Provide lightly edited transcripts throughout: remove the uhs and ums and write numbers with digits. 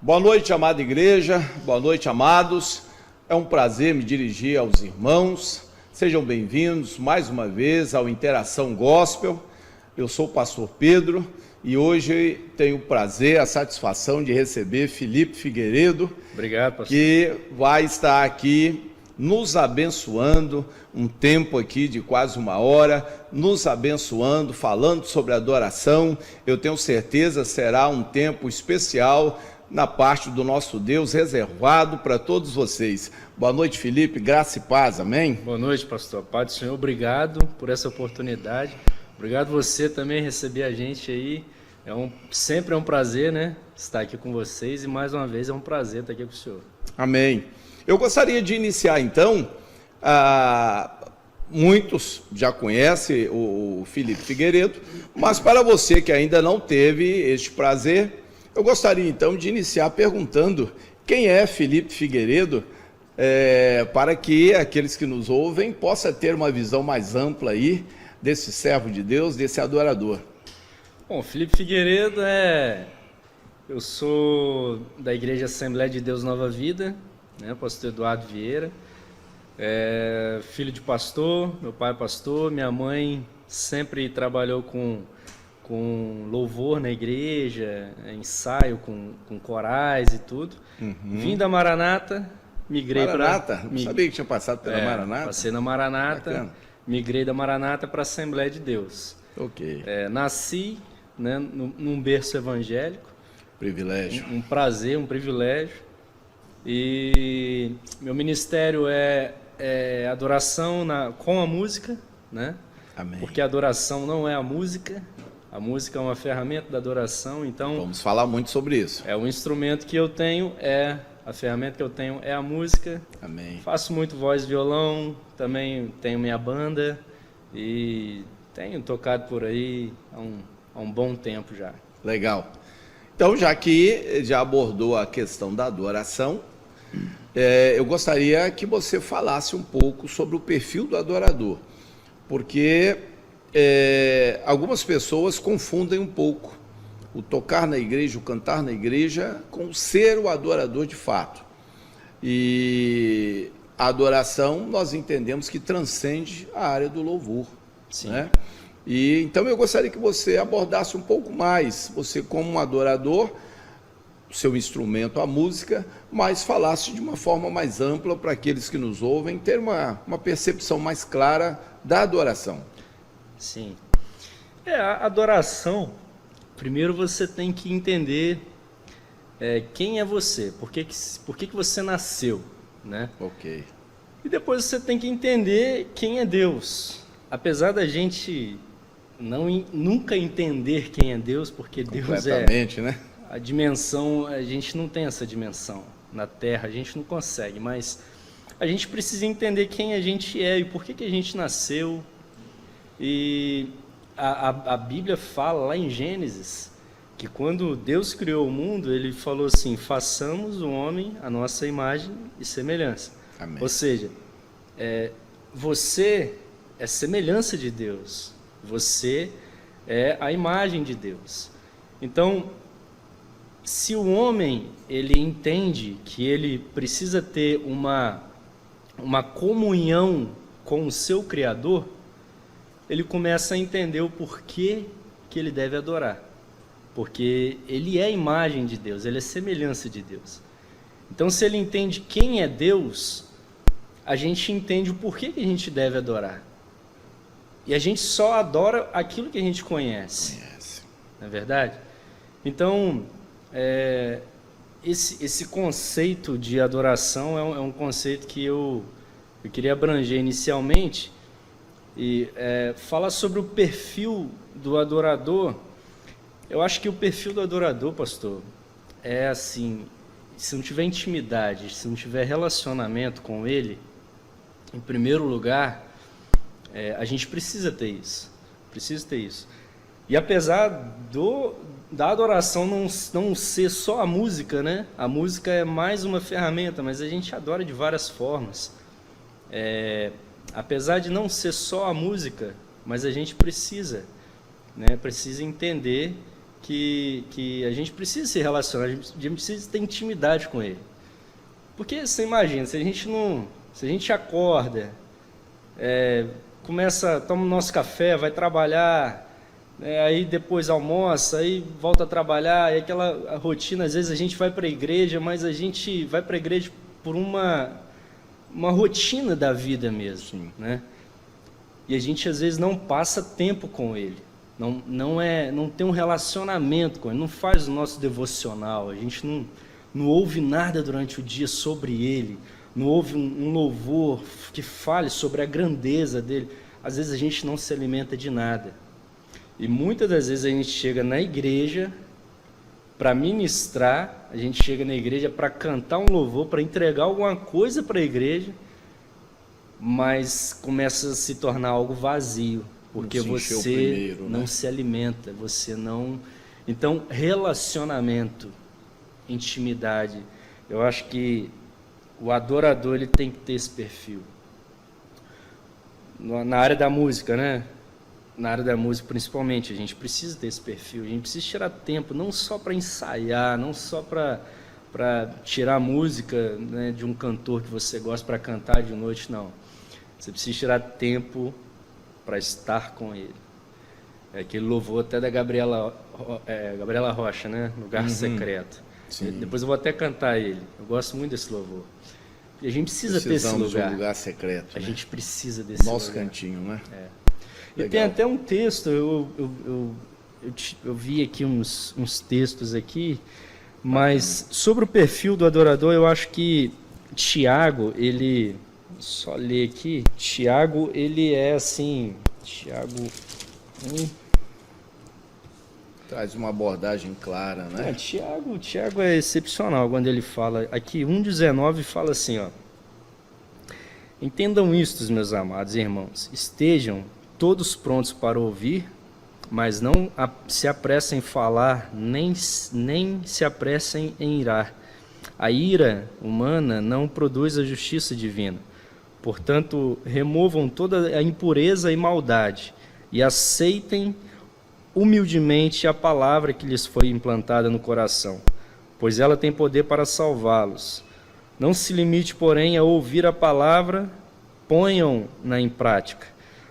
Boa noite, amada igreja, boa noite, amados. É um prazer me dirigir aos irmãos. Sejam bem-vindos mais uma vez ao Interação Gospel. Eu sou o pastor Pedro e hoje tenho o prazer, a satisfação de receber Felipe Figueiredo. Obrigado, pastor. Que vai estar aqui nos abençoando, um tempo aqui de quase uma hora, nos abençoando, falando sobre adoração. Eu tenho certeza será um tempo especial na parte do nosso Deus, reservado para todos vocês. Boa noite, Felipe, graça e paz, amém? Boa noite, pastor. Pai do Senhor, obrigado por essa oportunidade. Obrigado você também receber a gente aí. Sempre é um prazer, né, estar aqui com vocês e mais uma vez é um prazer estar aqui com o senhor. Amém. Eu gostaria de iniciar então, muitos já conhecem o Felipe Figueiredo, mas para você que ainda não teve este prazer, eu gostaria então de iniciar perguntando quem é Felipe Figueiredo, para que aqueles que nos ouvem possam ter uma visão mais ampla aí desse servo de Deus, desse adorador. Bom, Felipe Figueiredo eu sou da Igreja Assembleia de Deus Nova Vida, né, pastor Eduardo Vieira, filho de pastor, meu pai é pastor, minha mãe sempre trabalhou com louvor na igreja, ensaio com corais e tudo. Vim da Maranata, migrei para... Maranata? Não sabia que tinha passado pela Maranata? Passei na Maranata, bacana. Migrei da Maranata para a Assembleia de Deus. Ok. Nasci, né, num berço evangélico. Privilégio. Um prazer, um privilégio. E meu ministério é adoração com a música, né? Amém. Porque a adoração não é a música é uma ferramenta da adoração, então... Vamos falar muito sobre isso. O instrumento que eu tenho a ferramenta que eu tenho é a música. Amém. Faço muito voz e violão, também tenho minha banda e tenho tocado por aí há um bom tempo já. Legal. Então, já que já abordou a questão da adoração, eu gostaria que você falasse um pouco sobre o perfil do adorador, porque algumas pessoas confundem um pouco o tocar na igreja, o cantar na igreja, com ser o adorador de fato. E a adoração nós entendemos que transcende a área do louvor. Sim. Né? E então eu gostaria que você abordasse um pouco mais, você como um adorador, o seu instrumento, a música, mas falasse de uma forma mais ampla para aqueles que nos ouvem, ter uma percepção mais clara da adoração. Sim. A adoração, primeiro você tem que entender quem é você, por que você nasceu, né? Ok. E depois você tem que entender quem é Deus. Apesar da gente nunca entender quem é Deus, porque Deus né? A dimensão, a gente não tem essa dimensão na Terra, a gente não consegue, mas a gente precisa entender quem a gente é e por que a gente nasceu. E a Bíblia fala lá em Gênesis que quando Deus criou o mundo, ele falou assim: façamos o homem a nossa imagem e semelhança. Amém. Ou seja, você é semelhança de Deus, você é a imagem de Deus. Então, se o homem ele entende que ele precisa ter uma comunhão com o seu Criador, ele começa a entender o porquê que ele deve adorar. Porque ele é a imagem de Deus, ele é semelhança de Deus. Então, se ele entende quem é Deus, a gente entende o porquê que a gente deve adorar. E a gente só adora aquilo que a gente conhece. Não é verdade? Então, esse conceito de adoração é um conceito que eu queria abranger inicialmente. E falar sobre o perfil do adorador. Eu acho que o perfil do adorador, pastor, é assim: se não tiver intimidade, se não tiver relacionamento com ele, em primeiro lugar, a gente precisa ter isso. E apesar da adoração não ser só a música, né? A música é mais uma ferramenta, mas a gente adora de várias formas. Apesar de não ser só a música, mas a gente precisa, né? Precisa entender que a gente precisa se relacionar, a gente precisa ter intimidade com Ele. Porque você imagina, se a gente acorda, toma o nosso café, vai trabalhar, aí depois almoça, aí volta a trabalhar, e aquela rotina, às vezes a gente vai para a igreja, mas a gente vai para a igreja por uma rotina da vida mesmo, né? E a gente às vezes não passa tempo com Ele, não tem um relacionamento com Ele, não faz o nosso devocional, a gente não ouve nada durante o dia sobre Ele, não ouve um louvor que fale sobre a grandeza dEle. Às vezes a gente não se alimenta de nada. E muitas das vezes a gente chega na igreja para ministrar, a gente chega na igreja para cantar um louvor, para entregar alguma coisa para a igreja, mas começa a se tornar algo vazio, porque você não se alimenta, você não... Então, relacionamento, intimidade, eu acho que o adorador ele tem que ter esse perfil. Na área da música, né? Na área da música, principalmente, a gente precisa ter esse perfil, a gente precisa tirar tempo, não só para ensaiar, não só para tirar música, né, de um cantor que você gosta para cantar de noite, não. Você precisa tirar tempo para estar com ele. É aquele louvor até da Gabriela Rocha, né? Lugar Secreto. Depois eu vou até cantar ele. Eu gosto muito desse louvor. E a gente precisa ter esse lugar. De um lugar secreto. A né? gente precisa desse Nosso lugar. cantinho, né? E tem até um texto, eu vi aqui uns textos aqui, mas sobre o perfil do adorador, eu acho que Tiago, ele, só ler aqui, Tiago, ele é assim, Tiago 1... Traz uma abordagem clara, né? Tiago é excepcional quando ele fala, aqui 1,19 fala assim, ó, entendam isto, meus amados irmãos, estejam todos prontos para ouvir, mas não se apressem em falar, nem se apressem em irar. A ira humana não produz a justiça divina. Portanto, removam toda a impureza e maldade e aceitem humildemente a palavra que lhes foi implantada no coração, pois ela tem poder para salvá-los. Não se limite, porém, a ouvir a palavra, ponham-na em prática.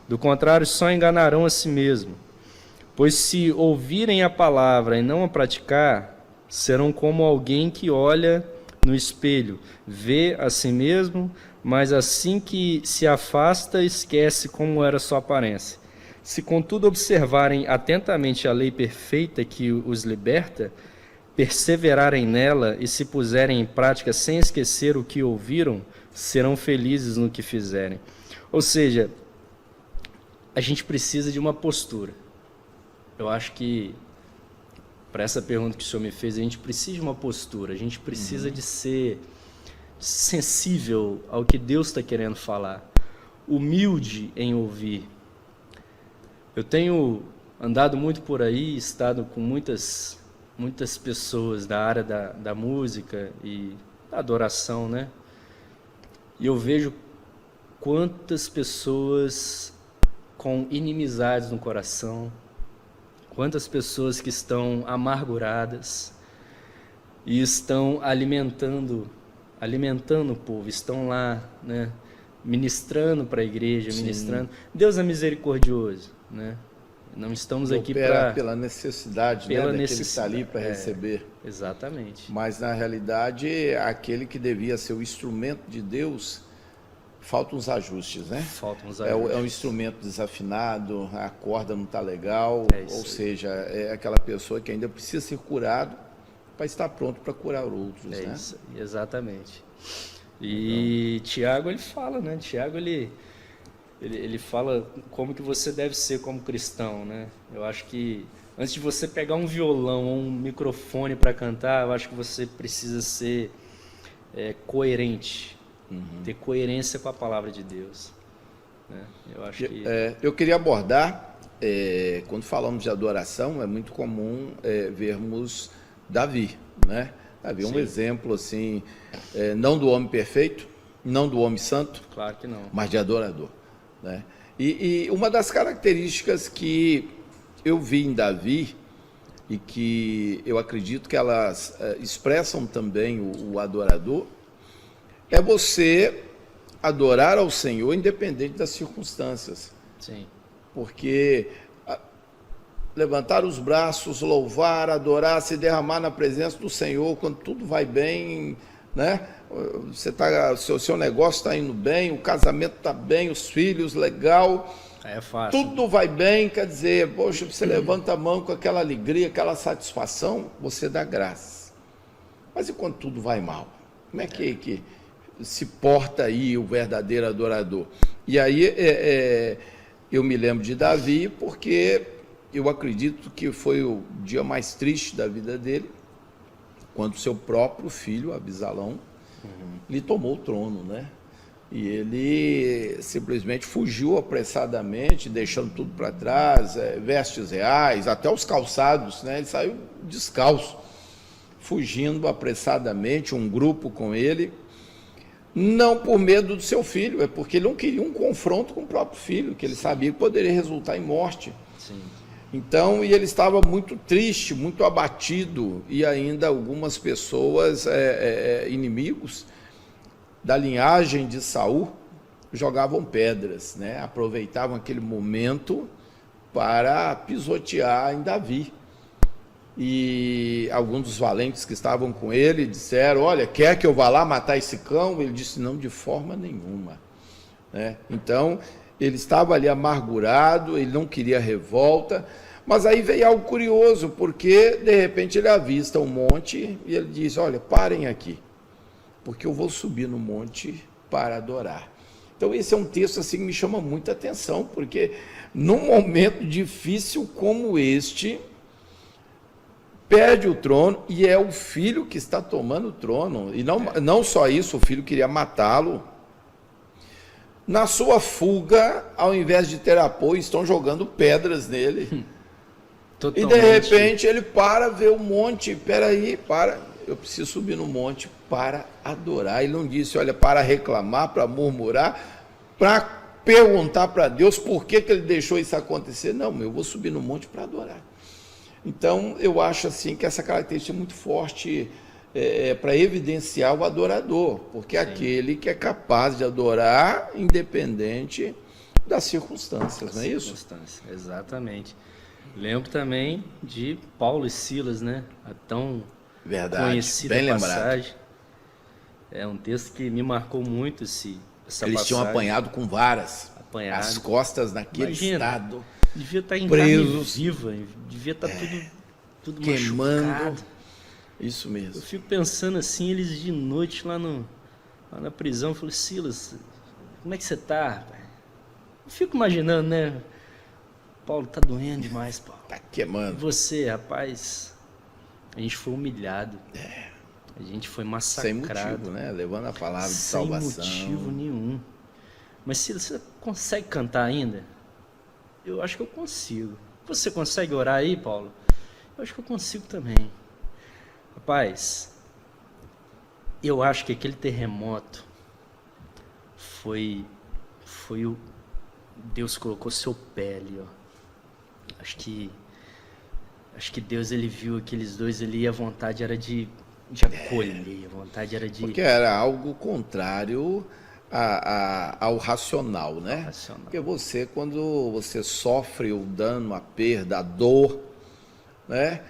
Do contrário, só enganarão a si mesmo. Pois se ouvirem a palavra e não a praticar, serão como alguém que olha no espelho, vê a si mesmo, mas assim que se afasta, esquece como era sua aparência. Se, contudo, observarem atentamente a lei perfeita que os liberta, perseverarem nela e se puserem em prática sem esquecer o que ouviram, serão felizes no que fizerem. Ou seja, a gente precisa de uma postura. Eu acho que, para essa pergunta que o senhor me fez, a gente precisa de uma postura, a gente precisa de ser sensível ao que Deus está querendo falar, humilde em ouvir. Eu tenho andado muito por aí, estado com muitas pessoas da área da música e da adoração, né? E eu vejo quantas pessoas com inimizades no coração, quantas pessoas que estão amarguradas e estão alimentando o povo, estão lá, né, ministrando para a igreja, ministrando. Deus é misericordioso, né? Não estamos aqui para... pela necessidade, né, daquele que está ali para receber. Exatamente. Mas, na realidade, aquele que devia ser o instrumento de Deus, faltam os ajustes, né? Faltam os ajustes. É um instrumento desafinado, a corda não está legal, ou seja, é aquela pessoa que ainda precisa ser curado para estar pronto para curar outros, né? Isso, exatamente. E Tiago, ele fala, né? Tiago, ele fala como que você deve ser como cristão, né? Eu acho que antes de você pegar um violão ou um microfone para cantar, eu acho que você precisa ser coerente, ter coerência com a palavra de Deus, né? Eu acho que... eu queria abordar, quando falamos de adoração, é muito comum vermos Davi, né? Davi é um exemplo, assim, não do homem perfeito, não do homem santo, claro que não, mas de adorador, né? E uma das características que eu vi em Davi, e que eu acredito que elas expressam também o adorador, é você adorar ao Senhor independente das circunstâncias. Sim. Porque levantar os braços, louvar, adorar, se derramar na presença do Senhor quando tudo vai bem, né? Seu negócio está indo bem, o casamento está bem, os filhos, legal. É fácil. Tudo vai bem, quer dizer, poxa, você levanta a mão com aquela alegria, aquela satisfação, você dá graça. Mas e quando tudo vai mal? Como é que se porta aí o verdadeiro adorador? E aí eu me lembro de Davi porque eu acredito que foi o dia mais triste da vida dele, quando seu próprio filho, Absalão, lhe tomou o trono, né? E ele simplesmente fugiu apressadamente, deixando tudo para trás, vestes reais, até os calçados, né? Ele saiu descalço, fugindo apressadamente, um grupo com ele, não por medo do seu filho, é porque ele não queria um confronto com o próprio filho, que ele sabia que poderia resultar em morte. Sim. Então, e ele estava muito triste, muito abatido, e ainda algumas pessoas, inimigos da linhagem de Saul, jogavam pedras, né? Aproveitavam aquele momento para pisotear em Davi. E alguns dos valentes que estavam com ele disseram: olha, quer que eu vá lá matar esse cão? Ele disse: não, de forma nenhuma, né? Então, ele estava ali amargurado, ele não queria revolta, mas aí veio algo curioso, porque de repente ele avista um monte e ele diz: olha, parem aqui, porque eu vou subir no monte para adorar. Então esse é um texto assim que me chama muita atenção, porque num momento difícil como este, perde o trono e é o filho que está tomando o trono. E não só isso, o filho queria matá-lo. Na sua fuga, ao invés de ter apoio, estão jogando pedras nele. Totalmente. E de repente ele para, vê o monte, peraí, para, eu preciso subir no monte para adorar. Ele não disse, olha, para reclamar, para murmurar, para perguntar para Deus por que ele deixou isso acontecer. Não, eu vou subir no monte para adorar. Então, eu acho assim que essa característica é muito forte para evidenciar o adorador, porque é aquele que é capaz de adorar independente das circunstâncias, não é isso? Exatamente. Lembro também de Paulo e Silas, né? A tão conhecida bem passagem. lembrado. É um texto que me marcou muito essa Eles passagem. tinham apanhado com varas, as costas naquele estado. Devia estar em presos, carne viva, devia estar tudo queimando. machucado. Isso mesmo. Eu fico pensando assim, eles de noite lá na prisão, eu falei: Silas, como é que você tá, rapaz? Eu fico imaginando, né? Paulo, tá doendo demais, Paulo. Tá queimando. E você, rapaz, a gente foi humilhado. A gente foi massacrado. Sem motivo, né? Levando a palavra de salvação. Sem motivo nenhum. Mas Silas, você consegue cantar ainda? Eu acho que eu consigo. Você consegue orar aí, Paulo? Eu acho que eu consigo também. Rapaz, eu acho que aquele terremoto foi o Deus colocou seu pé ali, ó. Acho que Deus, ele viu aqueles dois ali e a vontade era de acolher, a vontade era de... Porque era algo contrário ao racional, né? Racional. Porque você, quando você sofre o dano, a perda, a dor, né?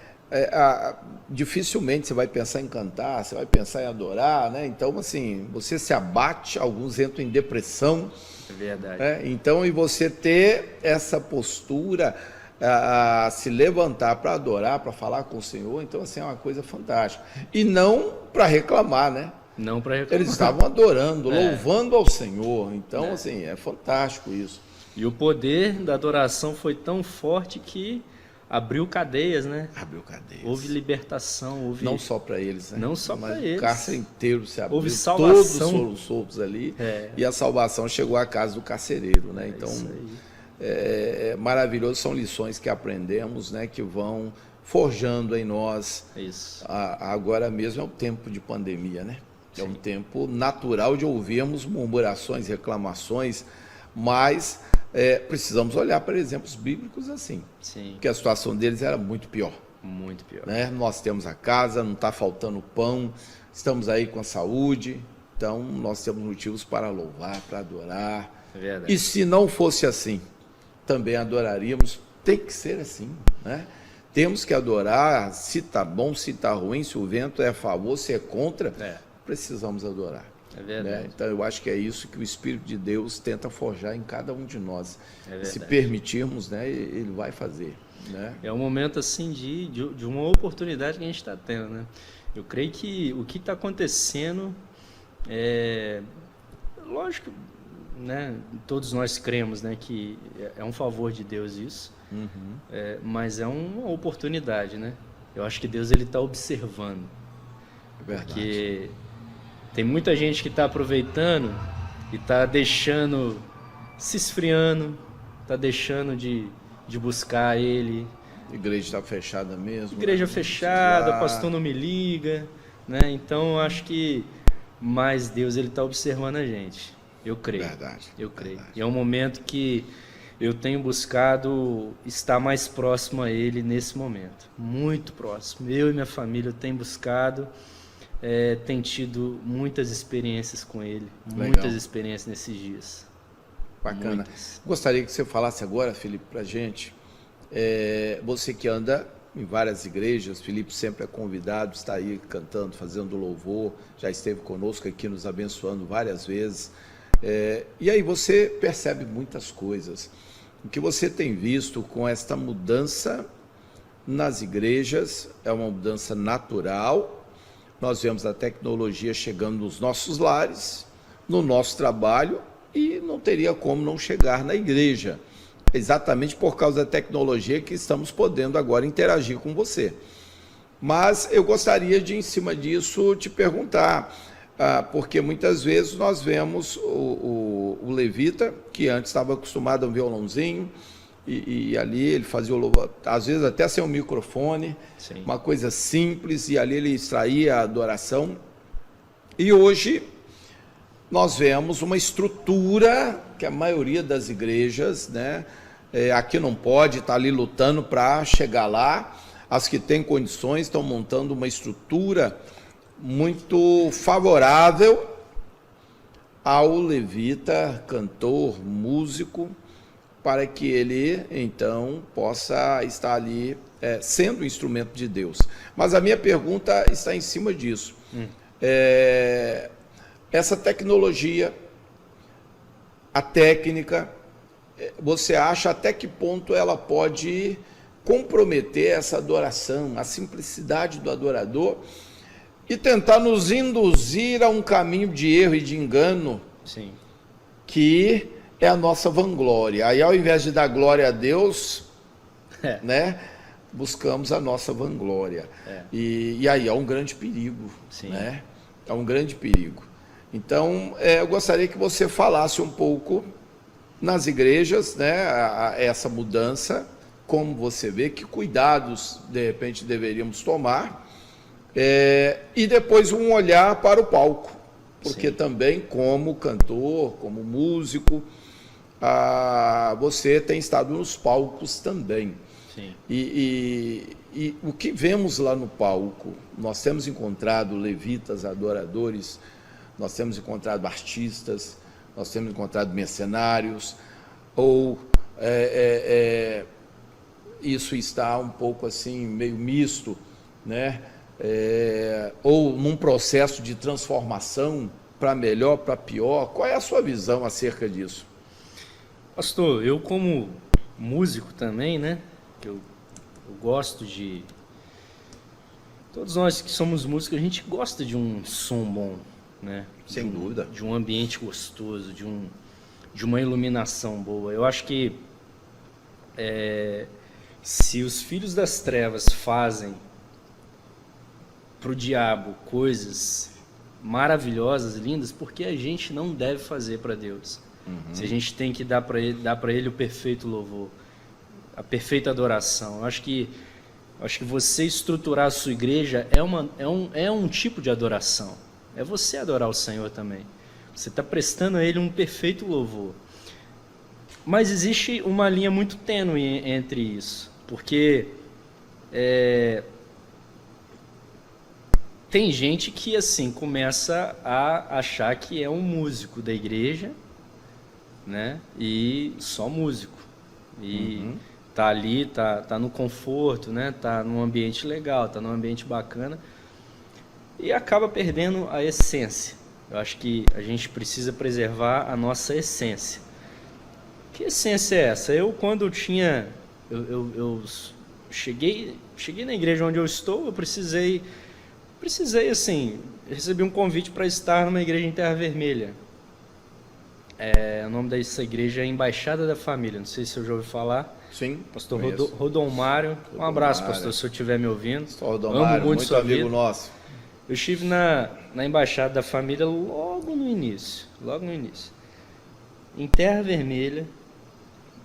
Dificilmente você vai pensar em cantar, você vai pensar em adorar, né? Então, assim, você se abate, alguns entram em depressão. É verdade. Então, e você ter essa postura, a se levantar para adorar, para falar com o Senhor, então, assim, é uma coisa fantástica. E não para reclamar, né? Não para reclamar. Eles estavam adorando, louvando ao Senhor. Então, assim, é fantástico isso. E o poder da adoração foi tão forte que abriu cadeias, né? Abriu cadeias. Houve libertação, houve... Não só para eles, né? Não só para eles. O cárcere inteiro se abriu. Houve salvação. Todos foram soltos ali. E a salvação chegou à casa do carcereiro, né? Então, isso aí. É maravilhoso. São lições que aprendemos, né? Que vão forjando em nós. Isso. Agora mesmo é um tempo de pandemia, né? É um tempo natural de ouvirmos murmurações, reclamações, mas precisamos olhar para exemplos bíblicos assim. Sim. Porque a situação deles era muito pior. Muito pior. Né? Nós temos a casa, não está faltando pão, estamos aí com a saúde, então nós temos motivos para louvar, para adorar. É verdade. E se não fosse assim, também adoraríamos. Tem que ser assim, né? Temos que adorar, se está bom, se está ruim, se o vento é a favor, se é contra, precisamos adorar. É verdade. Né? Então eu acho que é isso que o Espírito de Deus tenta forjar em cada um de nós. É Se permitirmos, né, ele vai fazer. Né? É um momento assim de uma oportunidade que a gente está tendo, né? Eu creio que o que está acontecendo lógico, né? Todos nós cremos, né, que é um favor de Deus isso, mas é uma oportunidade, né? Eu acho que Deus ele está observando, Verdade. porque tem muita gente que está aproveitando e está deixando, se esfriando, está deixando de buscar Ele. A igreja está fechada mesmo. Igreja né? fechada, pastor não me liga, né? Então eu acho que mais Deus ele está observando a gente. Eu creio. Verdade. Eu creio. Verdade. E é um momento que eu tenho buscado estar mais próximo a Ele nesse momento, muito próximo. Eu e minha família tem buscado, tem tido muitas experiências com Ele, Legal. muitas experiências nesses dias. Bacana. Muitas. Gostaria que você falasse agora, Felipe, para a gente. Você que anda em várias igrejas, Felipe sempre é convidado, está aí cantando, fazendo louvor, já esteve conosco aqui nos abençoando várias vezes. E aí você percebe muitas coisas. O que você tem visto com esta mudança nas igrejas é uma mudança natural. Nós vemos a tecnologia chegando nos nossos lares, no nosso trabalho, e não teria como não chegar na igreja. Exatamente por causa da tecnologia que estamos podendo agora interagir com você. Mas eu gostaria de, em cima disso, te perguntar, porque muitas vezes nós vemos o levita, que antes estava acostumado a um violãozinho, e ali ele fazia o louvor, às vezes até sem um microfone, Sim. uma coisa simples, e ali ele extraía a adoração. E hoje nós vemos uma estrutura que a maioria das igrejas, né, aqui não pode, está ali lutando para chegar lá. As que têm condições estão montando uma estrutura muito favorável ao levita, cantor, músico, para que ele, então, possa estar ali sendo um instrumento de Deus. Mas a minha pergunta está em cima disso. Essa tecnologia, a técnica, você acha até que ponto ela pode comprometer essa adoração, a simplicidade do adorador e tentar nos induzir a um caminho de erro e de engano? Sim. Que é a nossa vanglória. Aí, ao invés de dar glória a Deus, né, buscamos a nossa vanglória. E aí é um grande perigo. Sim. Né? É um grande perigo. Então, eu gostaria que você falasse um pouco nas igrejas, né, essa mudança, como você vê, que cuidados, de repente, deveríamos tomar, e depois um olhar para o palco, porque Sim. também como cantor, como músico, você tem estado nos palcos também. Sim. E o que vemos lá no palco, nós temos encontrado levitas, adoradores, nós temos encontrado artistas, nós temos encontrado mercenários, ou isso está um pouco assim, meio misto, né? Ou num processo de transformação para melhor, para pior. Qual é a sua visão acerca disso? Pastor, eu como músico também, né? Eu gosto de... Todos nós que somos músicos, a gente gosta de um som bom, né? Sem dúvida. De um ambiente gostoso, de uma iluminação boa. Eu acho que se os filhos das trevas fazem para o diabo coisas maravilhosas, lindas, porque a gente não deve fazer para Deus. Se a gente tem que dar para ele o perfeito louvor, a perfeita adoração. Eu acho que você estruturar a sua igreja é um tipo de adoração. É você adorar o Senhor também. Você está prestando a Ele um perfeito louvor. Mas existe uma linha muito tênue entre isso, porque Tem gente que assim começa a achar que é um músico da igreja, né? E só músico. E tá ali, tá no conforto, né? Tá num ambiente legal, tá num ambiente bacana e acaba perdendo a essência. Eu acho que a gente precisa preservar a nossa essência. Que essência é essa? Quando eu tinha... Eu cheguei na igreja onde eu estou, eu precisei assim, recebi um convite para estar numa igreja em Terra Vermelha. O nome dessa igreja é Embaixada da Família, não sei se eu já ouvi falar. Sim, Pastor Rodomário. Um abraço, pastor, se eu estiver me ouvindo. Pastor Rodomário, muito amigo nosso. Eu estive na Embaixada da Família logo no início. Em Terra Vermelha,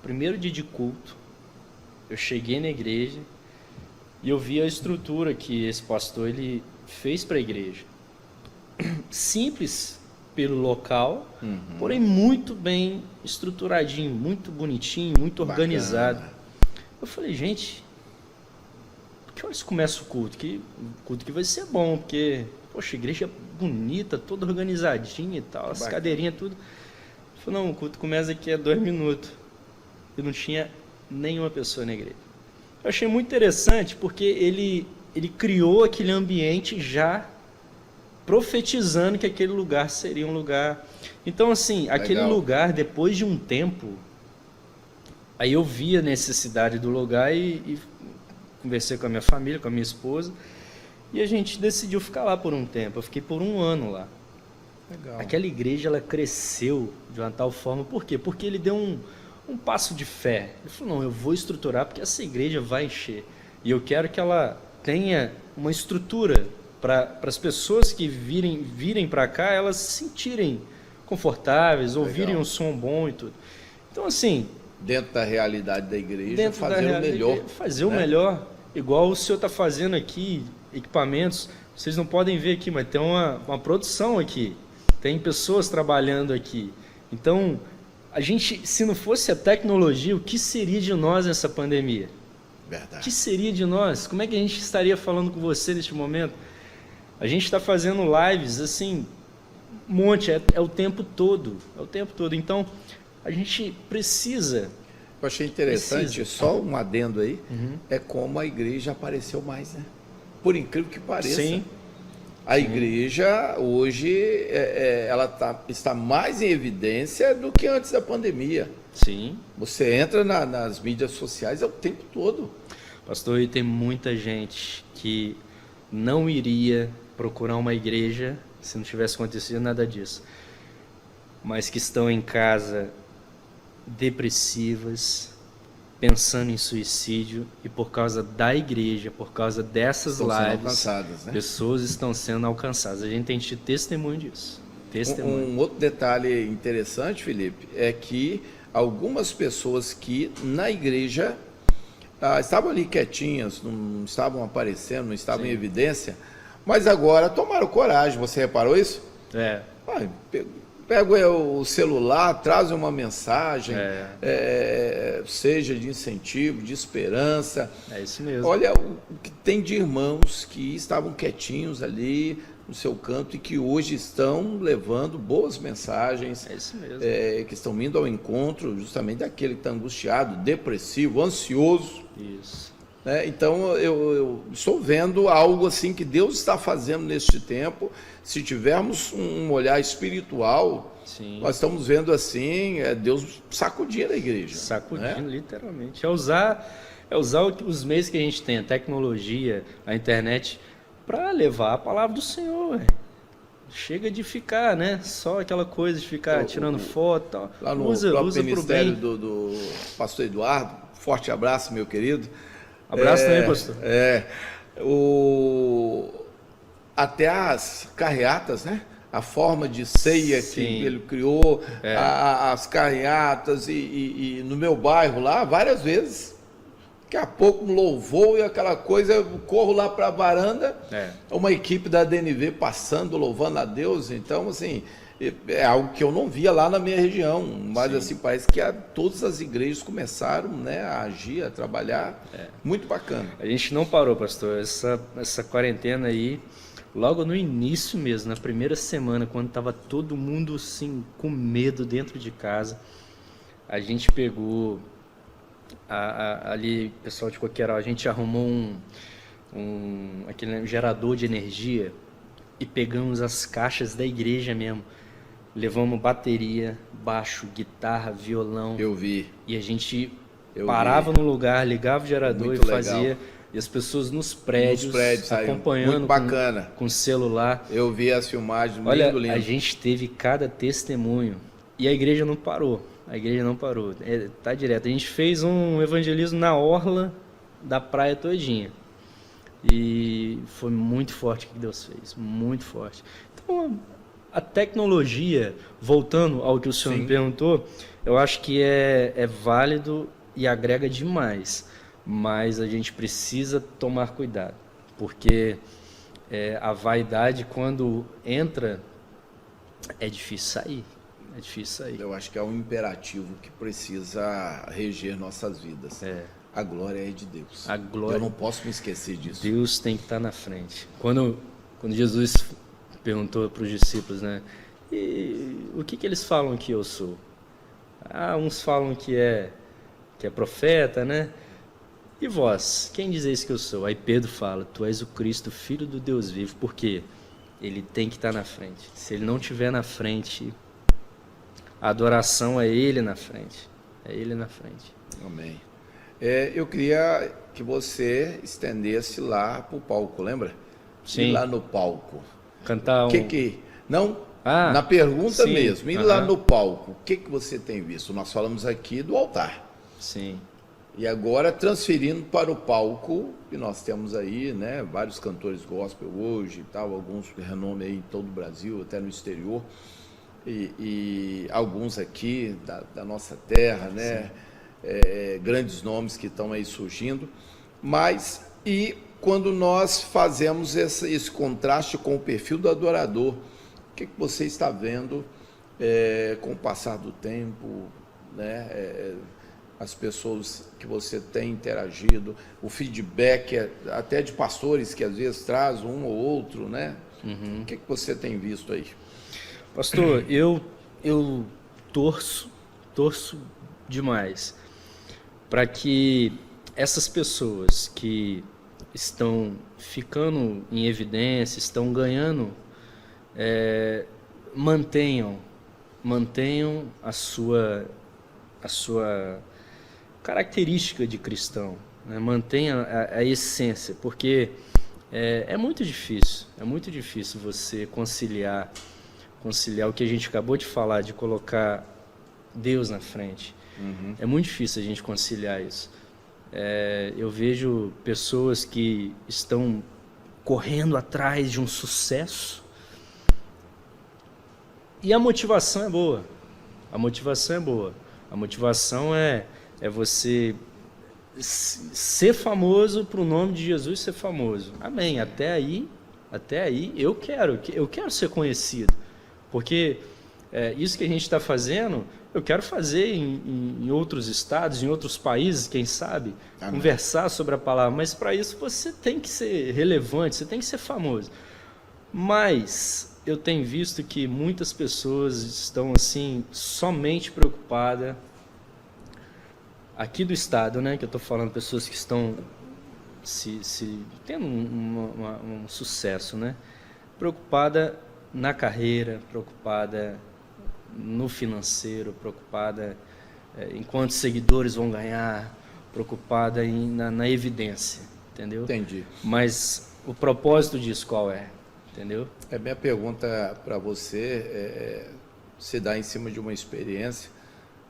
primeiro dia de culto, eu cheguei na igreja e eu vi a estrutura que esse pastor ele fez para a igreja. Simples pelo local, porém muito bem estruturadinho, muito bonitinho, muito organizado. Eu falei, gente, que horas começa o culto? O culto que vai ser bom, porque, poxa, a igreja é bonita, toda organizadinha e tal, as cadeirinhas, tudo. Eu falei, não, o culto começa aqui a 2 minutos. E não tinha nenhuma pessoa na igreja. Eu achei muito interessante, porque ele criou aquele ambiente já profetizando que aquele lugar seria um lugar... Então, assim, legal. Aquele lugar, depois de um tempo, aí eu vi a necessidade do lugar e conversei com a minha família, com a minha esposa, e a gente decidiu ficar lá por um tempo. Eu fiquei por 1 ano lá. Legal. Aquela igreja, ela cresceu de uma tal forma. Por quê? Porque ele deu um passo de fé. Ele falou, não, eu vou estruturar porque essa igreja vai encher. E eu quero que ela tenha uma estrutura para as pessoas que virem para cá, elas se sentirem confortáveis, ouvirem um som bom e tudo. Então, assim... Dentro da realidade da igreja, fazer o melhor. Fazer o melhor, igual o senhor está fazendo aqui, equipamentos, vocês não podem ver aqui, mas tem uma produção aqui, tem pessoas trabalhando aqui. Então, a gente, se não fosse a tecnologia, o que seria de nós nessa pandemia? Verdade. O que seria de nós? Como é que a gente estaria falando com você neste momento? A gente está fazendo lives, assim, um monte, é o tempo todo, Então, a gente precisa... Eu achei interessante, só um adendo aí, é como a igreja apareceu mais, né? Por incrível que pareça. Sim. A igreja, hoje, ela está mais em evidência do que antes da pandemia. Sim. Você entra nas mídias sociais o tempo todo. Pastor, e tem muita gente que não iria procurar uma igreja se não tivesse acontecido nada disso, mas que estão em casa depressivas, pensando em suicídio, e por causa da igreja, por causa dessas lives, né? Pessoas estão sendo alcançadas. A gente tem tido testemunho disso. Um outro detalhe interessante, Felipe, é que algumas pessoas que na igreja estavam ali quietinhas, não estavam aparecendo, não estavam em evidência, mas agora tomaram coragem. Você reparou isso? Pega o celular, traz uma mensagem, seja de incentivo, de esperança. É isso mesmo. Olha o que tem de irmãos que estavam quietinhos ali no seu canto e que hoje estão levando boas mensagens. É isso mesmo. Que estão indo ao encontro justamente daquele que está angustiado, depressivo, ansioso. Isso. Então, eu estou vendo algo assim que Deus está fazendo neste tempo. Se tivermos um olhar espiritual, sim, nós estamos vendo assim, Deus sacudindo a igreja. Sacudindo, literalmente. É usar os meios que a gente tem, a tecnologia, a internet, para levar a palavra do Senhor. Véio. Chega de ficar, né? Só aquela coisa de ficar tirando foto e tal. Lá no próprio ministério do pastor Eduardo, forte abraço, meu querido. Abraço também, pastor. Até as carreatas, né? A forma de ceia que ele criou, as carreatas, e no meu bairro lá, várias vezes. Daqui a pouco um louvor e aquela coisa, eu corro lá para a varanda, uma equipe da DNV passando, louvando a Deus. Então, assim, É algo que eu não via lá na minha região, mas assim, parece que todas as igrejas começaram, né, a agir, a trabalhar. Muito bacana. A gente não parou, pastor. Essa quarentena aí, logo no início mesmo, na primeira semana, quando estava todo mundo assim, com medo dentro de casa, a gente pegou ali, pessoal de Coqueiral, a gente arrumou aquele gerador de energia e pegamos as caixas da igreja mesmo. Levamos bateria, baixo, guitarra, violão. Eu vi. E a gente parava no lugar, ligava o gerador e fazia. Legal. E as pessoas nos prédios acompanhando. Muito bacana. Com celular. Eu vi as filmagens, Olha, lindo. A gente teve cada testemunho. E a igreja não parou. Tá direto. A gente fez um evangelismo na orla da praia todinha. E foi muito forte o que Deus fez. Muito forte. Então, a tecnologia, voltando ao que o senhor me perguntou, eu acho que é válido e agrega demais, mas a gente precisa tomar cuidado, porque a vaidade, quando entra, é difícil sair. Eu acho que é um imperativo que precisa reger nossas vidas. A glória é de Deus. Eu não posso me esquecer disso. Deus tem que estar na frente. Quando Jesus perguntou para os discípulos, né? E o que eles falam que eu sou? Uns falam que é profeta, né? E vós, quem dizeis que eu sou? Aí Pedro fala, tu és o Cristo, Filho do Deus vivo. Por quê? Ele tem que estar na frente. Se ele não estiver na frente, a adoração é ele na frente. É ele na frente. Amém. Eu queria que você estendesse lá para o palco, lembra? Sim. Ir lá no palco. Cantar Não, na pergunta sim. mesmo, ir lá no palco, o que você tem visto? Nós falamos aqui do altar. Sim. E agora transferindo para o palco, e nós temos aí, né, vários cantores gospel hoje e tal, alguns de renome aí em todo o Brasil, até no exterior, e alguns aqui da nossa terra, né, grandes nomes que estão aí surgindo, mas quando nós fazemos esse contraste com o perfil do adorador, o que você está vendo com o passar do tempo, né? As pessoas que você tem interagido, o feedback até de pastores que às vezes traz um ou outro, né? O que você tem visto aí? Pastor, eu torço demais para que essas pessoas que estão ficando em evidência, estão ganhando, mantenham a sua característica de cristão, né? Mantenha a essência, porque é muito difícil você conciliar o que a gente acabou de falar, de colocar Deus na frente. É muito difícil a gente conciliar isso. Eu vejo pessoas que estão correndo atrás de um sucesso e a motivação é boa. A motivação é você ser famoso para o nome de Jesus ser famoso. Amém. Até aí eu quero ser conhecido. Porque isso que a gente está fazendo, eu quero fazer em outros estados, em outros países, quem sabe, Amém. Conversar sobre a palavra. Mas para isso você tem que ser relevante, você tem que ser famoso. Mas eu tenho visto que muitas pessoas estão assim somente preocupadas, aqui do estado, né, que eu estou falando, pessoas que estão tendo um sucesso, né, preocupada na carreira, preocupada no financeiro, preocupada em quantos seguidores vão ganhar, preocupada na evidência, entendeu? Entendi. Mas o propósito disso qual é? Entendeu? Minha pergunta para você se dá em cima de uma experiência.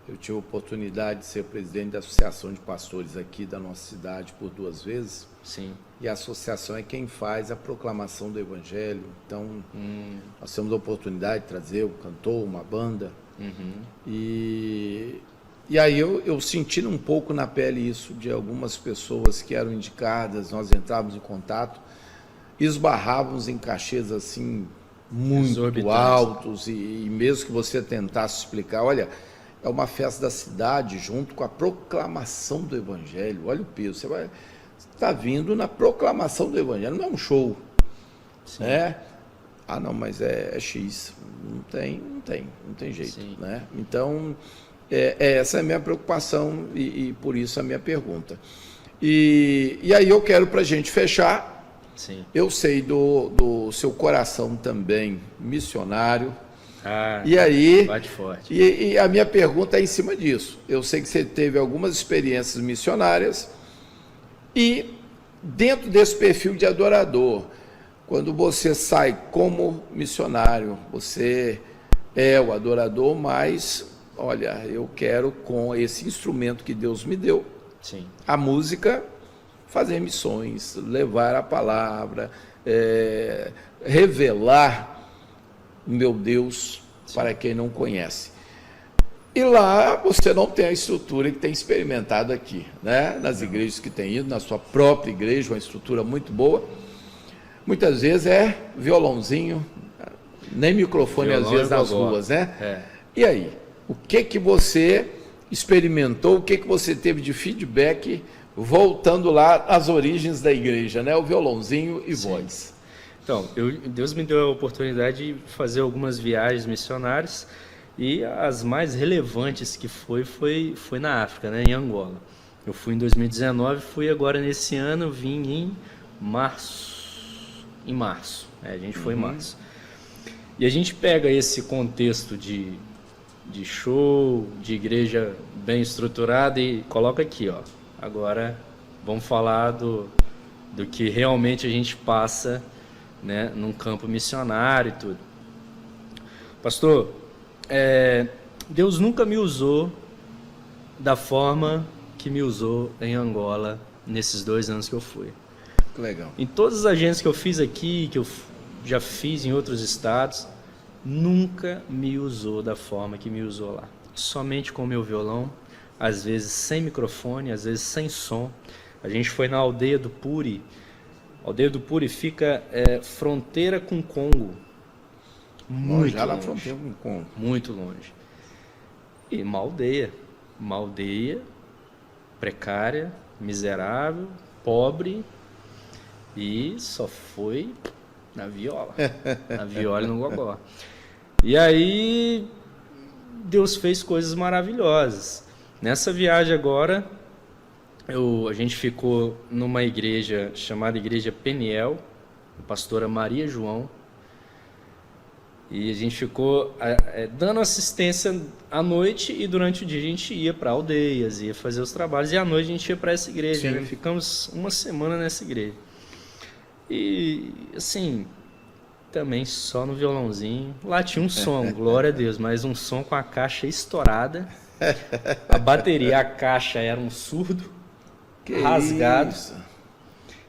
Eu tive a oportunidade de ser presidente da Associação de Pastores aqui da nossa cidade por 2 vezes. Sim. E a associação é quem faz a proclamação do Evangelho. Então, nós temos a oportunidade de trazer um cantor, uma banda. E aí eu senti um pouco na pele isso de algumas pessoas que eram indicadas, nós entrávamos em contato, esbarrávamos em cachês assim muito altos, e mesmo que você tentasse explicar, olha, é uma festa da cidade junto com a proclamação do Evangelho. Olha o peso, você está vindo na proclamação do Evangelho, não é um show, né? Ah, não, mas é X, não tem jeito, né? Então, essa é a minha preocupação e por isso a minha pergunta. E aí eu quero, para a gente fechar, eu sei do seu coração também missionário. E aí, bate forte. E a minha pergunta é em cima disso. Eu sei que você teve algumas experiências missionárias e dentro desse perfil de adorador, quando você sai como missionário, você é o adorador, mas, olha, eu quero com esse instrumento que Deus me deu, a música, fazer missões, levar a palavra, revelar meu Deus para quem não conhece. E lá você não tem a estrutura que tem experimentado aqui, né? Nas igrejas que tem ido, na sua própria igreja, uma estrutura muito boa. Muitas vezes é violãozinho, nem microfone às vezes nas ruas, né? E aí, o que você experimentou, o que você teve de feedback voltando lá às origens da igreja, né? O violãozinho e voz. Então, Deus me deu a oportunidade de fazer algumas viagens missionárias e as mais relevantes que foi na África, né, em Angola. Eu fui em 2019, fui agora nesse ano, vim em março. A gente foi em março. E a gente pega esse contexto de show, de igreja bem estruturada e coloca aqui, ó. Agora vamos falar do que realmente a gente passa, né, num campo missionário e tudo. Pastor, Deus nunca me usou da forma que me usou em Angola nesses 2 anos que eu fui. Que legal. Em todas as agências que eu fiz aqui, que eu já fiz em outros estados, nunca me usou da forma que me usou lá. Somente com o meu violão, às vezes sem microfone, às vezes sem som. A gente foi na aldeia do Puri. A aldeia do Puri fica fronteira com Congo. Muito já longe. na fronteira com Congo. Muito longe. E uma aldeia precária, miserável, pobre, e só foi na viola. Na viola e no gogó. E aí Deus fez coisas maravilhosas. Nessa viagem agora, a gente ficou numa igreja chamada Igreja Peniel, a pastora Maria João, e a gente ficou dando assistência à noite e durante o dia a gente ia para aldeias, ia fazer os trabalhos, e à noite a gente ia para essa igreja, né? Ficamos uma semana nessa igreja. E assim, também só no violãozinho, lá tinha um som, glória a Deus, mas um som com a caixa estourada, a bateria, a caixa era um surdo, rasgado,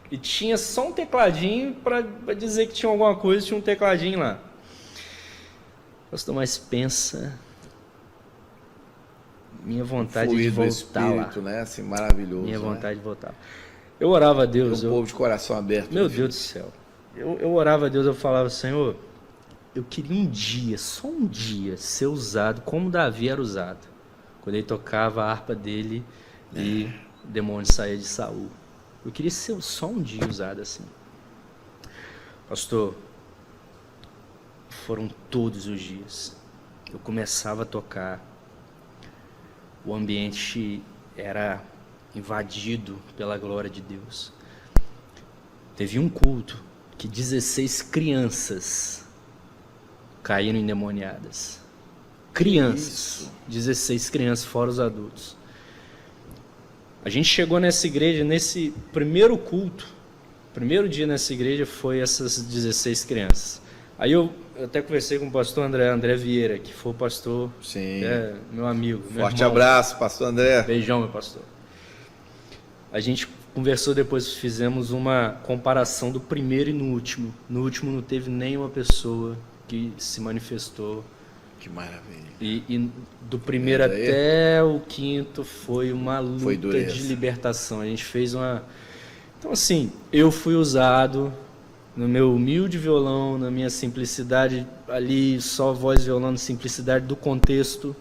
e tinha só um tecladinho para dizer que tinha alguma coisa, tinha um tecladinho lá. Pastor, mas pensa, minha vontade de voltar espírito, lá, né? Assim, maravilhoso. Minha vontade de voltar. Eu orava a Deus. Um povo de coração aberto. Meu Deus do céu. Eu orava a Deus, eu falava, Senhor, eu queria um dia, só um dia, ser usado como Davi era usado. Quando ele tocava a harpa dele e o demônio saía de Saul. Eu queria ser só um dia usado assim. Pastor, foram todos os dias. Eu começava a tocar, o ambiente era invadido pela glória de Deus. Teve um culto que 16 crianças caíram endemoniadas. Crianças. 16 crianças, fora os adultos. A gente chegou nessa igreja, nesse primeiro culto, primeiro dia nessa igreja foi essas 16 crianças. Aí eu até conversei com o pastor André Vieira, que foi o pastor, meu amigo. Forte abraço, pastor André. Beijão, meu pastor. A gente conversou depois, fizemos uma comparação do primeiro e no último. No último não teve nenhuma pessoa que se manifestou. Que maravilha. E do primeiro até o quinto foi uma luta de libertação. A gente fez uma... Então assim, eu fui usado no meu humilde violão, na minha simplicidade ali, só voz, violão, simplicidade do contexto,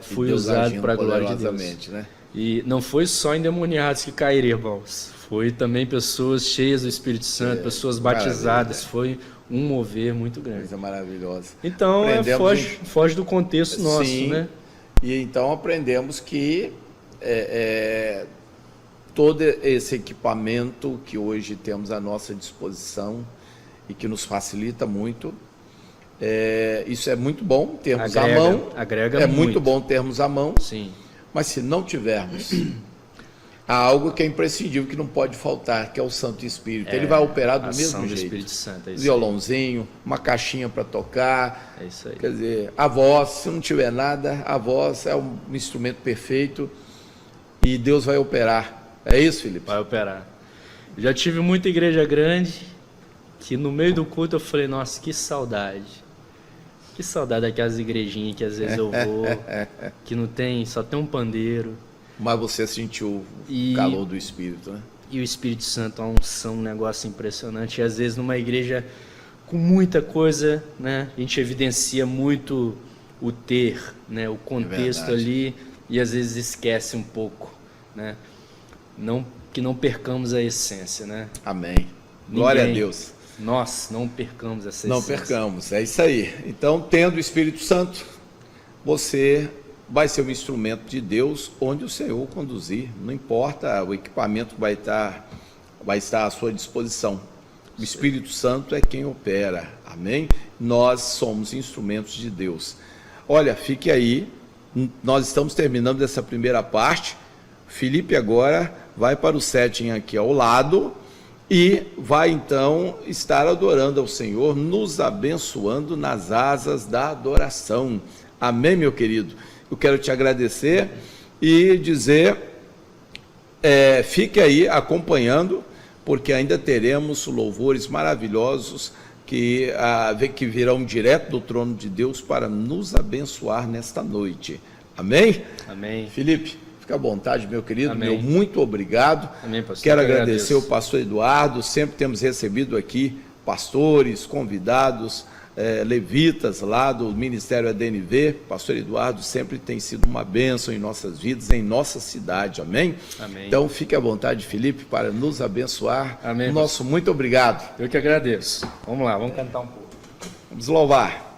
fui usado para a glória de Deus. Né? E não foi só endemoniados que caíram, irmãos. Foi também pessoas cheias do Espírito Santo, pessoas batizadas. Foi um mover muito grande. Coisa maravilhosa. Então, foge do contexto nosso, sim, né? E então aprendemos que todo esse equipamento que hoje temos à nossa disposição e que nos facilita muito, isso é muito bom termos à mão. Agrega muito bom termos à mão. Sim. Mas se não tivermos, há algo que é imprescindível, que não pode faltar, que é o Santo Espírito. Ele vai operar do mesmo jeito. Espírito Santo, Violãozinho, uma caixinha para tocar. É isso aí. Quer dizer, a voz, se não tiver nada, a voz é um instrumento perfeito e Deus vai operar. É isso, Felipe? Vai operar. Já tive muita igreja grande que no meio do culto eu falei, nossa, que saudade. Que saudade daquelas igrejinhas que às vezes eu vou, que não tem, só tem um pandeiro. Mas você sentiu o calor do Espírito, né? E o Espírito Santo, a unção, um negócio impressionante. E às vezes numa igreja com muita coisa, né? A gente evidencia muito o ter, né? O contexto ali, e às vezes esquece um pouco, né? Que não percamos a essência, né? Amém. Glória a Deus. Nós não percamos essa essência. Não percamos, é isso aí. Então, tendo o Espírito Santo, você vai ser um instrumento de Deus onde o Senhor o conduzir. Não importa o equipamento que vai estar à sua disposição. O Espírito Santo é quem opera. Amém? Nós somos instrumentos de Deus. Olha, fique aí. Nós estamos terminando essa primeira parte. Felipe agora vai para o setting aqui ao lado e vai então estar adorando ao Senhor, nos abençoando nas asas da adoração. Amém, meu querido? Eu quero te agradecer e dizer, fique aí acompanhando, porque ainda teremos louvores maravilhosos que virão direto do trono de Deus para nos abençoar nesta noite. Amém? Amém. Felipe, fica à vontade, meu querido. Amém. Meu muito obrigado. Amém, pastor. Quero agradecer ao pastor Eduardo. Sempre temos recebido aqui pastores, convidados, levitas lá do Ministério ADNV. Pastor Eduardo sempre tem sido uma bênção em nossas vidas, em nossa cidade. Amém? Amém. Então, fique à vontade, Felipe, para nos abençoar. Amém. Nosso muito obrigado. Eu que agradeço. Vamos lá, vamos cantar um pouco. Vamos louvar.